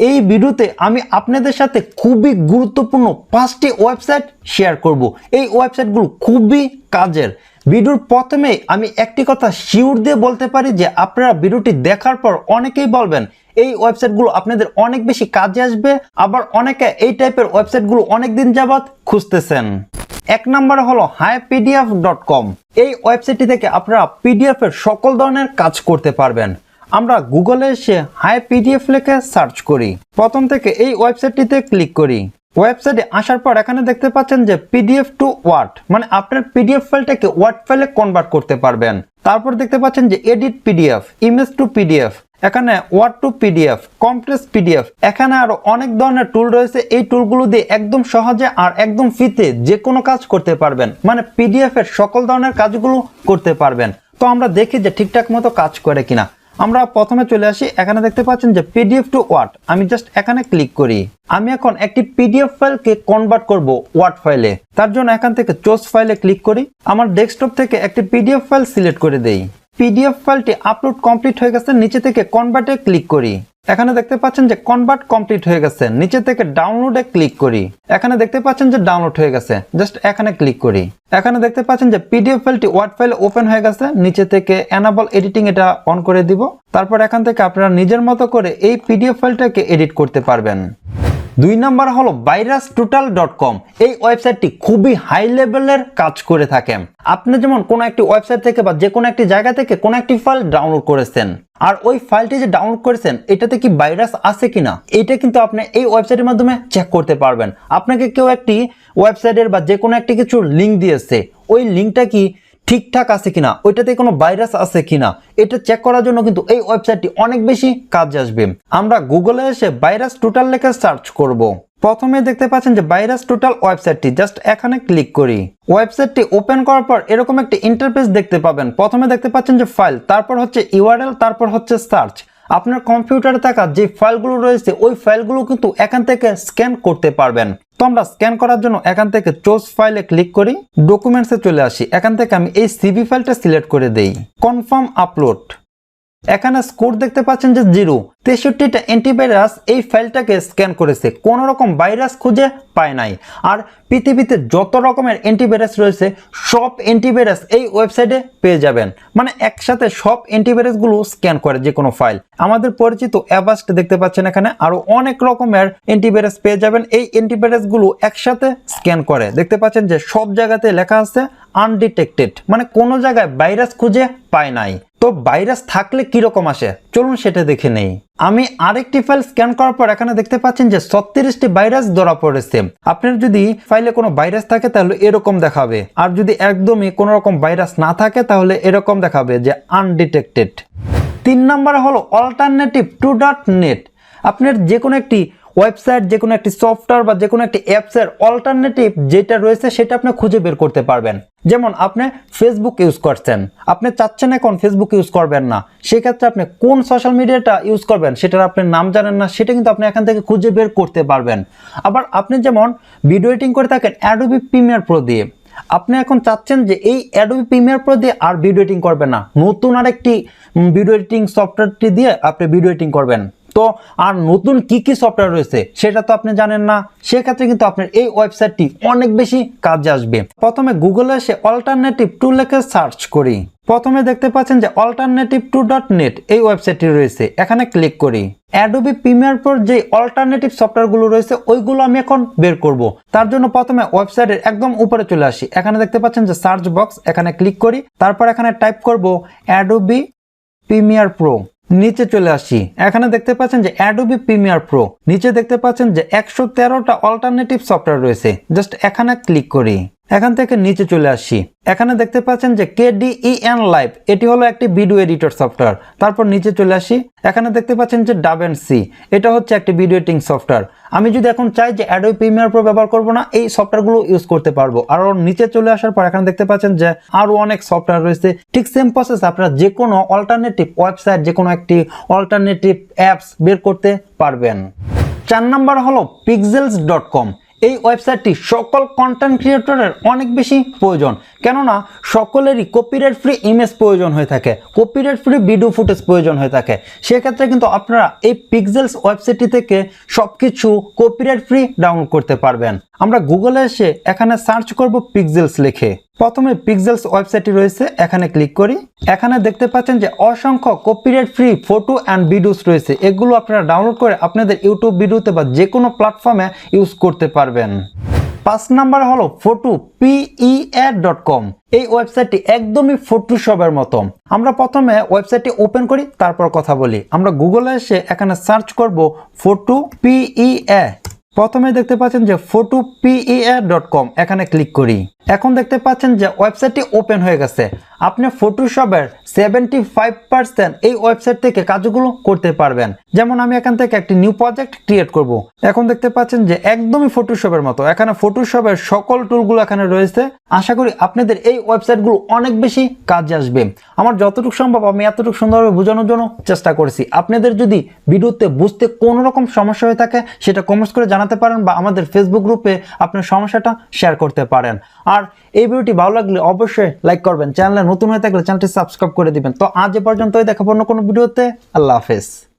এই ভিডিওতে আমি আপনাদের সাথে খুবই গুরুত্বপূর্ণ 5টি ওয়েবসাইট শেয়ার করব। এই ওয়েবসাইটগুলো খুবই কাজের। ভিডিওর প্রথমেই আমি একটি কথা শিওর দিয়ে বলতে পারি যে আপনারা ভিডিওটি দেখার পর অনেকেই বলবেন এই ওয়েবসাইটগুলো আপনাদের অনেক বেশি কাজে আসবে, আবার অনেকে এই টাইপের ওয়েবসাইটগুলো অনেকদিন যাবত খুঁজতেছেন। এক নম্বরে হলো haipdf.com। এই ওয়েবসাইটটি থেকে আপনারা পিডিএফ এর সকল ধরনের কাজ করতে পারবেন। আমরা গুগলে এসে haipdf লিখে সার্চ করি, প্রথম থেকে এই ওয়েবসাইটটিতে ক্লিক করি। ওয়েবসাইটে আসার পর এখানে দেখতে পাচ্ছেন যে পিডিএফ টু ওয়ার্ড, মানে আপনার পিডিএফ ফাইলটাকে ওয়ার্ড ফাইলে কনভার্ট করতে পারবেন। তারপর দেখতে পাচ্ছেন যে edit PDF, image to PDF, এখানে word to PDF, compress PDF, এখানে আরো অনেক ধরনের টুল রয়েছে। এই টুলগুলো দিয়ে একদম সহজে আর একদম ফ্রিতে যে কোনো কাজ করতে পারবেন, মানে পিডিএফ এর সকল ধরনের কাজগুলো করতে পারবেন। তো আমরা দেখি যে ঠিকঠাক মতো কাজ করে কিনা। আমরা প্রথমে চলে আসি, এখানে দেখতে পাচ্ছেন যে পিডিএফ টু ওয়ার্ড, আমি জাস্ট এখানে ক্লিক করি। আমি এখন একটি পিডিএফ ফাইলকে কনভার্ট করব ওয়ার্ড ফাইলে, তার জন্য এখান থেকে চুজ ফাইলে ক্লিক করি। আমার ডেস্কটপ থেকে একটি পিডিএফ ফাইল সিলেক্ট করে দেই। পিডিএফ ফাইলটি আপলোড কমপ্লিট হয়ে গেছে, নিচে থেকে কনভার্টে ক্লিক করি। এখানে দেখতে পাচ্ছেন যে কনভার্ট কমপ্লিট হয়ে গেছে, নিচে থেকে ডাউনলোডে ক্লিক করি। এখানে দেখতে পাচ্ছেন যে ডাউনলোড হয়ে গেছে, জাস্ট এখানে ক্লিক করি। এখানে দেখতে পাচ্ছেন যে পিডিএফ ফাইলটি ওয়ার্ড ফাইলে ওপেন হয়ে গেছে, নিচে থেকে এনাবল এডিটিং এটা অন করে দিব। তারপর এখান থেকে আপনারা নিজের মতো করে এই পিডিএফ ফাইলটাকে এডিট করতে পারবেন। 2 নাম্বার হলো virustotal.com। এই ওয়েবসাইটটি খুবই হাই লেভেলের কাজ করে থাকে। আপনি যেমন কোনো একটি ওয়েবসাইট থেকে বা যে কোনো একটি জায়গা থেকে কোনো একটি ফাইল ডাউনলোড করেছেন, আর ওই ফাইলটি যে ডাউনলোড করেছেন এটাতে কি ভাইরাস আছে কিনা এটা কিন্তু আপনি এই ওয়েবসাইটের মাধ্যমে চেক করতে পারবেন। আপনাকে কেউ একটি ওয়েবসাইটের বা যে কোনো একটি কিছু লিঙ্ক দিয়েছে, ওই লিঙ্কটা কি ঠিকঠাক আছে কিনা, ওইটাতে কোনো ভাইরাস আছে কিনা এটা চেক করার জন্য কিন্তু এই ওয়েবসাইটটি অনেক বেশি কাজে আসবে। আমরা গুগলে এসে ভাইরাস টোটাল লিখে সার্চ করব। প্রথমে দেখতে পাচ্ছেন যে ভাইরাস টোটাল ওয়েবসাইটটি, জাস্ট এখানে ক্লিক করি। ওয়েবসাইটটি ওপেন করার পর এরকম একটা ইন্টারফেস দেখতে পাবেন। প্রথমে দেখতে পাচ্ছেন যে ফাইল, তারপর হচ্ছে ইউআরএল, তারপর হচ্ছে সার্চ। আপনার কম্পিউটারে থাকা যে ফাইলগুলো রয়েছে ওই ফাইলগুলো কিন্তু এখান থেকে স্ক্যান করতে পারবেন। তো আমরা স্ক্যান করার জন্য এখান থেকে চুজ ফাইলে ক্লিক করি, ডকুমেন্টসে চলে আসি। এখান থেকে আমি এই সিভি ফাইলটা সিলেক্ট করে দেই, কনফার্ম আপলোড। এখানে স্কোর দেখতে পাচ্ছেন যে 0। 63টা অ্যান্টিভাইরাস এই ফাইলটাকে স্ক্যান করেছে, কোনো রকম ভাইরাস খুঁজে পায় নাই। আর পৃথিবীতে যত রকমের অ্যান্টিভাইরাস রয়েছে সব অ্যান্টিভাইরাস এই ওয়েবসাইটে পেয়ে যাবেন, মানে একসাথে সব অ্যান্টিভাইরাসগুলো স্ক্যান করে যে কোনো ফাইল। আমাদের পরিচিত অ্যাভাস্ট দেখতে পাচ্ছেন, এখানে আরো অনেক রকমের অ্যান্টিভাইরাস পেয়ে যাবেন। এই অ্যান্টিভাইরাসগুলো একসাথে স্ক্যান করে। দেখতে পাচ্ছেন যে সব জায়গাতে লেখা আছে আনডিটেক্টেড, মানে কোনো জায়গায় ভাইরাস খুঁজে পায় নাই। তো ভাইরাস থাকলে কিরকম আসে চলুন সেটা দেখে নেই। আমি আরেকটি ফাইল স্ক্যান করার পর এখানে দেখতে পাচ্ছেন যে 36টি ভাইরাস ধরা পড়েছে। আপনার যদি ফাইলে কোনো ভাইরাস থাকে তাহলে এরকম দেখাবে, আর যদি একদমই কোনো রকম ভাইরাস না থাকে তাহলে এরকম দেখাবে যে আনডিটেক্টেড। 3 নাম্বার হলো alternative2.net। আপনার যে কোনো একটি ওয়েবসাইট, যে কোনো একটি সফটওয়্যার বা যে কোনো একটি অ্যাপসের অল্টারনেটিভ যেটা রয়েছে সেটা আপনি খুঁজে বের করতে পারবেন। যেমন আপনি ফেসবুক ইউজ করছেন, আপনি চাচ্ছেন এখন ফেসবুক ইউজ করবেন না, সেক্ষেত্রে আপনি কোন সোশ্যাল মিডিয়াটা ইউজ করবেন সেটার আপনি নাম জানেন না, সেটা কিন্তু আপনি এখান থেকে খুঁজে বের করতে পারবেন। আবার আপনি যেমন ভিডিও এডিটিং করে থাকেন অ্যাডোবি প্রিমিয়ার প্রো দিয়ে, আপনি এখন চাচ্ছেন যে এই অ্যাডোবি প্রিমিয়ার প্রো দিয়ে আর ভিডিও এডিটিং করবেন না, নতুন আরেকটি ভিডিও এডিটিং সফটওয়্যারটি দিয়ে আপনি ভিডিও এডিটিং করবেন। তো আর নতুন কি কি সফটওয়্যার রয়েছে সেটা তো আপনি জানেন না, সেক্ষেত্রে কিন্তু আপনার এই ওয়েবসাইটটি অনেক বেশি কাজে আসবে। প্রথমে গুগলে এসে alternative2 লিখে সার্চ করি। প্রথমে দেখতে পাচ্ছেন যে alternative2.net এই ওয়েবসাইটটি রয়েছে, এখানে ক্লিক করি। অ্যাডোবি প্রিমিয়ার প্রোর যে অল্টারনেটিভ সফটওয়্যারগুলো রয়েছে ওইগুলো আমি এখন বের করব। তার জন্য প্রথমে ওয়েবসাইটের একদম উপরে চলে আসি, এখানে দেখতে পাচ্ছেন যে সার্চ বক্স, এখানে ক্লিক করি। তারপর এখানে টাইপ করব অ্যাডোবি প্রিমিয়ার প্রো, নিচে চলে আসি। এখানে দেখতে পাচ্ছেন যে অ্যাডোবি প্রিমিয়ার প্রো, নিচে দেখতে পাচ্ছেন যে 113টা অল্টারনেটিভ সফটওয়্যার রয়েছে, জাস্ট এখানে ক্লিক করি। এখান থেকে নিচে চলে আসি, এখানে দেখতে পাচ্ছেন যে KDEN লাইভ, এটি হলো একটি ভিডিও এডিটর সফটওয়্যার। তারপর নিচে চলে আসি, এখানে দেখতে পাচ্ছেন যে DaVinci, এটা হচ্ছে একটি ভিডিও এডিটিং সফটওয়্যার। আমি যদি এখন চাই যে অ্যাডোবি প্রিমিয়ার প্রো ব্যবহার করব না, এই সফটওয়্যারগুলো ইউজ করতে পারবো। আর নিচে চলে আসার পর এখানে দেখতে পাচ্ছেন যে আরো অনেক সফটওয়্যার রয়েছে। ঠিক সেম প্রসেস আপনারা যে কোনো অল্টারনেটিভ ওয়েবসাইট, যে কোনো একটি অল্টারনেটিভ অ্যাপস বের করতে পারবেন। 4 নাম্বার হলো pixels.com। এই ওয়েবসাইটটি সকল কন্টেন্ট ক্রিয়েটরের অনেক বেশি প্রয়োজন। কেননা সকলেরই কপিরাইট ফ্রি ইমেজ প্রয়োজন হয়ে থাকে, কপিরাইট ফ্রি ভিডিও ফুটেজ প্রয়োজন হয়ে থাকে। সেক্ষেত্রে কিন্তু আপনারা এই পিক্সেলস ওয়েবসাইটটি থেকে সবকিছু কপিরাইট ফ্রি ডাউনলোড করতে পারবেন। আমরা গুগলে এসে এখানে সার্চ করব পিক্সেলস লিখে। প্রথমে পিক্সেলস ওয়েবসাইটটি রয়েছে, এখানে ক্লিক করি। এখানে দেখতে পাচ্ছেন যে অসংখ্য copyright free photo and videos রয়েছে, এগুলো আপনারা ডাউনলোড করে আপনাদের ইউটিউব ভিডিওতে বা যে কোনো প্ল্যাটফর্মে ইউজ করতে পারবেন। 5 নাম্বার হলো photopeer.com। এই ওয়েবসাইটটি একদমই ফটোশপের মতো। আমরা প্রথমে ওয়েবসাইটটি ওপেন করি, তারপর কথা বলি। আমরা গুগলে এসে এখানে সার্চ করব photopeer। প্রথমে দেখতে পাচ্ছেন যে photopeer.com, এখানে ক্লিক করি। এখন দেখতে পাচ্ছেন যে ওয়েবসাইটটি ওপেন হয়ে গেছে। আপনি ফটোশপের 75% এই ওয়েবসাইট থেকে কাজগুলো করতে পারবেন। যেমন আমি এখান থেকে একটি নিউ প্রজেক্ট ক্রিয়েট করব। এখন দেখতে পাচ্ছেন যে একদমই ফটোশপের মতো, এখানে ফটোশপের সকল টুলগুলো এখানে রয়েছে। আশা করি আপনাদের এই ওয়েবসাইটগুলো অনেক বেশি কাজে আসবে। আমার যতটুকু সম্ভব আমি এতটুকু সুন্দরভাবে বোঝানোর জন্য চেষ্টা করেছি। আপনাদের যদি ভিডিওতে বুঝতে কোনো রকম সমস্যা হয়ে থাকে সেটা কমেন্টস করে জানাতে পারেন, বা আমাদের ফেসবুক গ্রুপে আপনার সমস্যাটা শেয়ার করতে পারেন। আর এই ভিডিওটি ভালো লাগলে অবশ্যই লাইক করবেন, চ্যানেলে নতুন হয়ে থাকলে চ্যানেলটি সাবস্ক্রাইব করে দিবেন। তো আজ এ পর্যন্তই, দেখা অন্য কোনো ভিডিওতে। আল্লাহ হাফেজ।